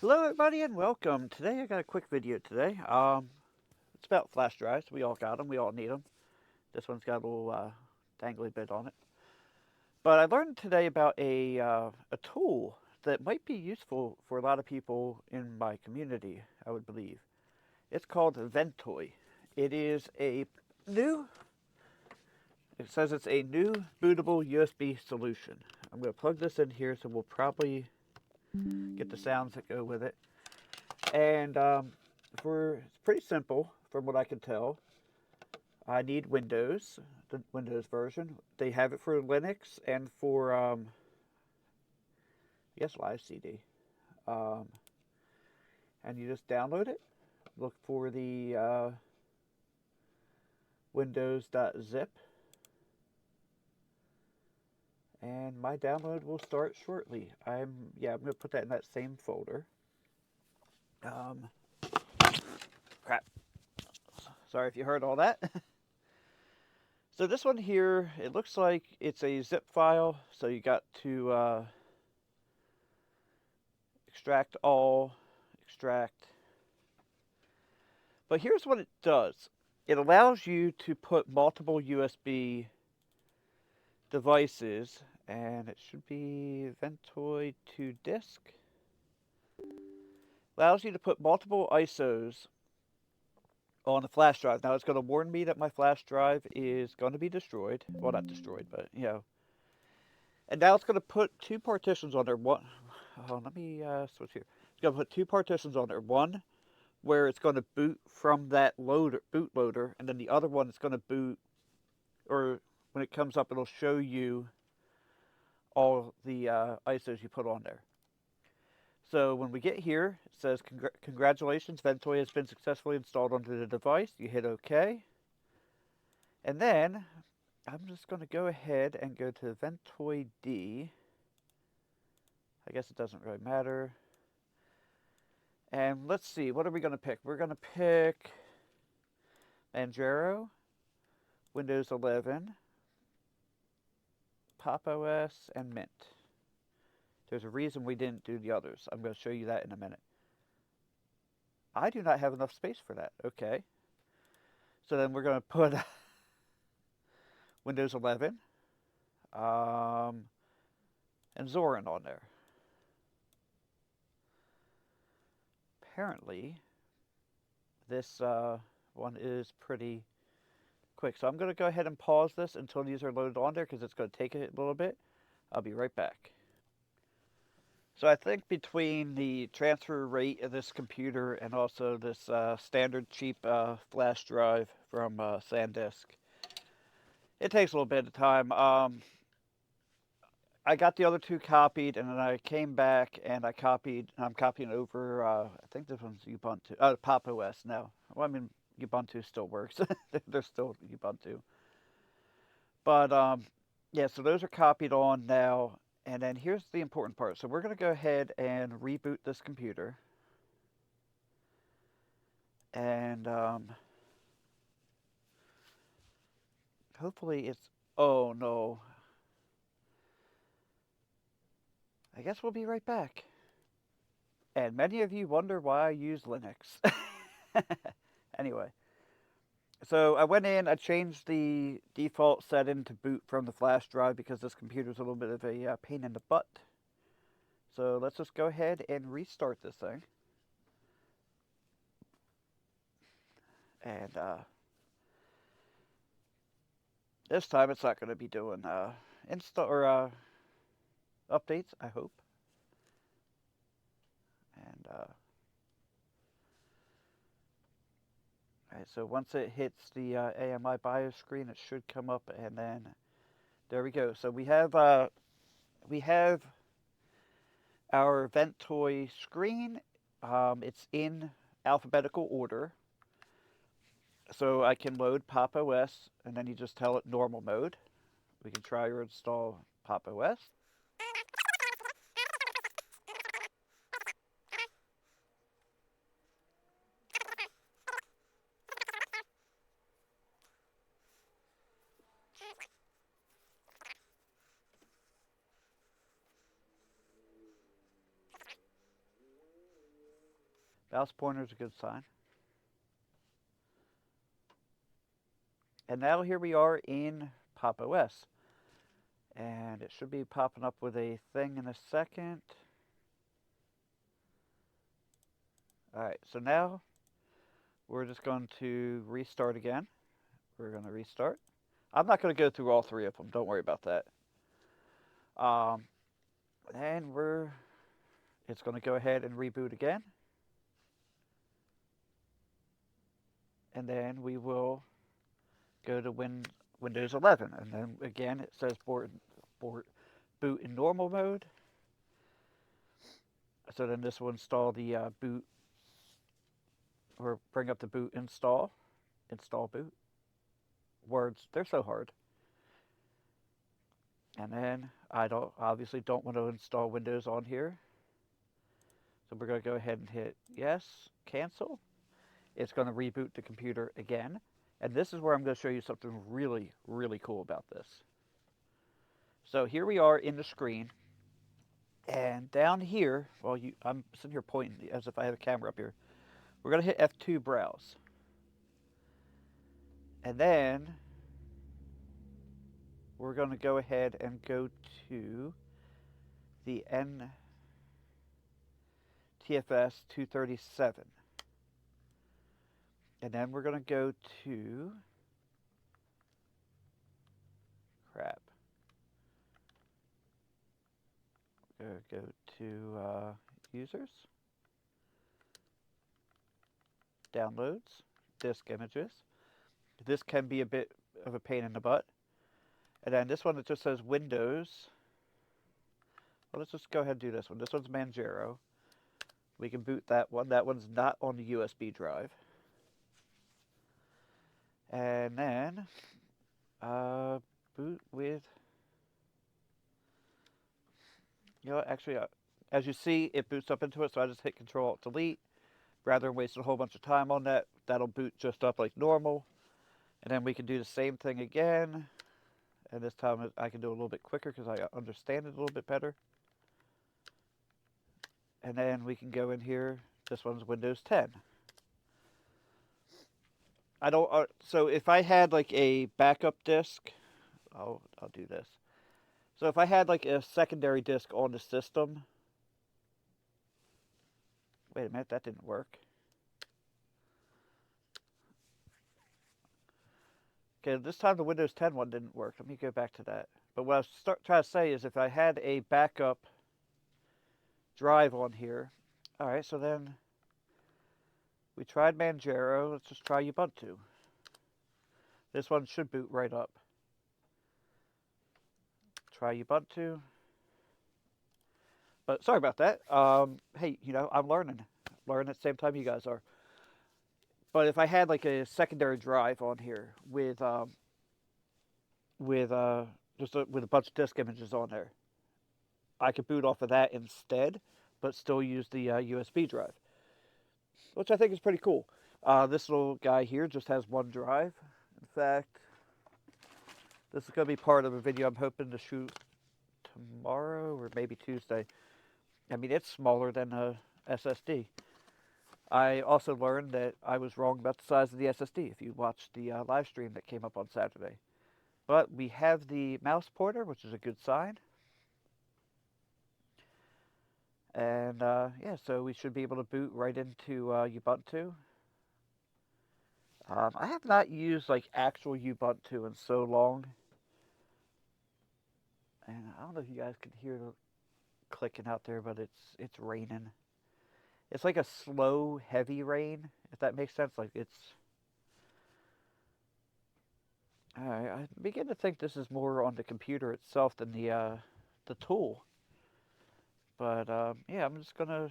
Hello everybody and welcome. Today I got a quick video today. It's about flash drives. We all got them. We all need them. This one's got a little dangly bit on it. But I learned today about a tool that might be useful for a lot of people in my community, I would believe. It's called Ventoy. It is a new, it says it's a new bootable USB solution. I'm going to plug this in here so we'll probably get the sounds that go with it. And it's pretty simple from what I can tell. I need Windows, the Windows version. They have it for Linux and for I guess Live CD. Um, and you just download it. Look for the windows.zip, and my download will start shortly. I'm gonna put that in that same folder. Um, Crap. Sorry if you heard all that. So this one here, it looks like it's a zip file. So you got to extract all, extract. But here's what it does. It allows you to put multiple USB devices, and it should be Ventoy to disk. Allows you to put multiple ISOs on a flash drive. Now it's going to warn me that my flash drive is going to be destroyed. Well, not destroyed, but you know. And now it's going to put two partitions on there. One, oh, let me switch here. It's going to put two partitions on there. One where it's going to boot from that bootloader, and then the other one is going to boot, or when it comes up, it'll show you all the ISOs you put on there. So when we get here, it says, congratulations, Ventoy has been successfully installed onto the device. You hit OK. And then I'm just going to go ahead and go to Ventoy D. I guess it doesn't really matter. And let's see, what are we going to pick? We're going to pick Manjaro, Windows 11, Pop! OS, and Mint. There's a reason we didn't do the others. I'm going to show you that in a minute. I do not have enough space for that. Okay. So then we're going to put Windows 11 and Zorin on there. Apparently, this one is pretty quick. So I'm going to go ahead and pause this until these are loaded on there because it's going to take a little bit. I'll be right back. So I think between the transfer rate of this computer and also this standard cheap flash drive from SanDisk, it takes a little bit of time. I got the other two copied, and then I came back and I'm copying over. I think this one's Ubuntu, Pop! OS now. Well, I mean Ubuntu still works. They're still Ubuntu, but yeah. So those are copied on now. And then here's the important part. So we're going to go ahead and reboot this computer. And hopefully it's... Oh, no. I guess we'll be right back. And many of you wonder why I use Linux. Anyway. So I went in, I changed the default setting to boot from the flash drive because this computer is a little bit of a pain in the butt. So let's just go ahead and restart this thing. And this time it's not going to be doing install or updates, I hope. And alright, so once it hits the AMI BIOS screen, it should come up, and then there we go. So we have our Ventoy screen. It's in alphabetical order. So I can load Pop! OS, and then you just tell it normal mode. We can try or install Pop! OS. Mouse pointer is a good sign. And now here we are in Pop! OS. And it should be popping up with a thing in a second. Alright, so now we're just going to restart again. We're going to restart. I'm not going to go through all three of them. Don't worry about that. And it's going to go ahead and reboot again. And then we will go to Windows 11. And then again, it says boot in normal mode. So then this will install the boot, or bring up the boot install boot. Words, they're so hard. And then I obviously don't want to install Windows on here. So we're going to go ahead and hit yes, cancel. It's going to reboot the computer again. And this is where I'm going to show you something really, really cool about this. So here we are in the screen. And down here, I'm sitting here pointing as if I have a camera up here. We're going to hit F2 browse. And then we're going to go ahead and go to the NTFS 237. And then we're going to go to, We're going to go to users, downloads, disk images. This can be a bit of a pain in the butt. And then this one that just says Windows. Well, let's just go ahead and do this one. This one's Manjaro. We can boot that one. That one's not on the USB drive. And then boot with, actually, as you see, it boots up into it, so I just hit Control-Alt-Delete. Rather than wasting a whole bunch of time on that, that'll boot just up like normal. And then we can do the same thing again. And this time I can do it a little bit quicker because I understand it a little bit better. And then we can go in here. This one's Windows 10. So if I had like a backup disk, I'll do this. So if I had like a secondary disk on the system, wait a minute, that didn't work. Okay, this time the Windows 10 one didn't work. Let me go back to that. But what I was trying to say is if I had a backup drive on here, all right, so then we tried Manjaro. Let's just try Ubuntu. This one should boot right up. Try Ubuntu. But sorry about that. Hey, I'm learning. Learning at the same time you guys are. But if I had like a secondary drive on here with with a bunch of disk images on there, I could boot off of that instead, but still use the USB drive, which I think is pretty cool. This little guy here just has one drive. In fact, this is going to be part of a video I'm hoping to shoot tomorrow or maybe Tuesday. I mean, it's smaller than a SSD. I also learned that I was wrong about the size of the SSD if you watched the live stream that came up on Saturday. But we have the mouse pointer, which is a good sign. And yeah, so we should be able to boot right into Ubuntu. I have not used like actual Ubuntu in so long. And I don't know if you guys can hear the clicking out there, but it's raining. It's like a slow, heavy rain, if that makes sense. Like it's... I begin to think this is more on the computer itself than the tool. But yeah, I'm just gonna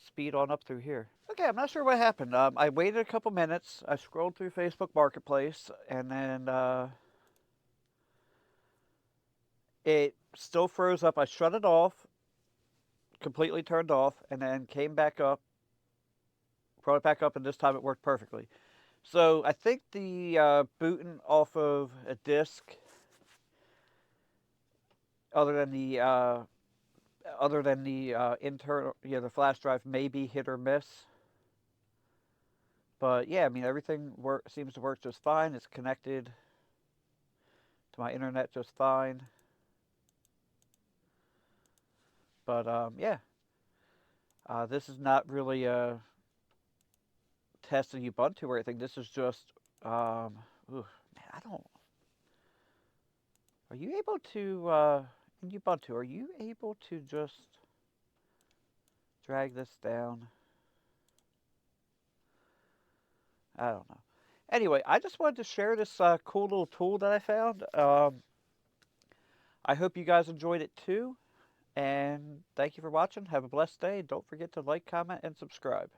speed on up through here. Okay, I'm not sure what happened. I waited a couple minutes. I scrolled through Facebook Marketplace, and then it still froze up. I shut it off, completely turned off, and then came back up, brought it back up, and this time it worked perfectly. So I think the booting off of a disk, other than the internal, the flash drive, may be hit or miss. But yeah, I mean everything seems to work just fine. It's connected to my internet just fine. But yeah, this is not really testing Ubuntu or anything. This is just ooh, man, I don't. Are you able to in Ubuntu? Are you able to just drag this down? I don't know. Anyway, I just wanted to share this cool little tool that I found. I hope you guys enjoyed it too. And thank you for watching. Have a blessed day. Don't forget to like, comment, and subscribe.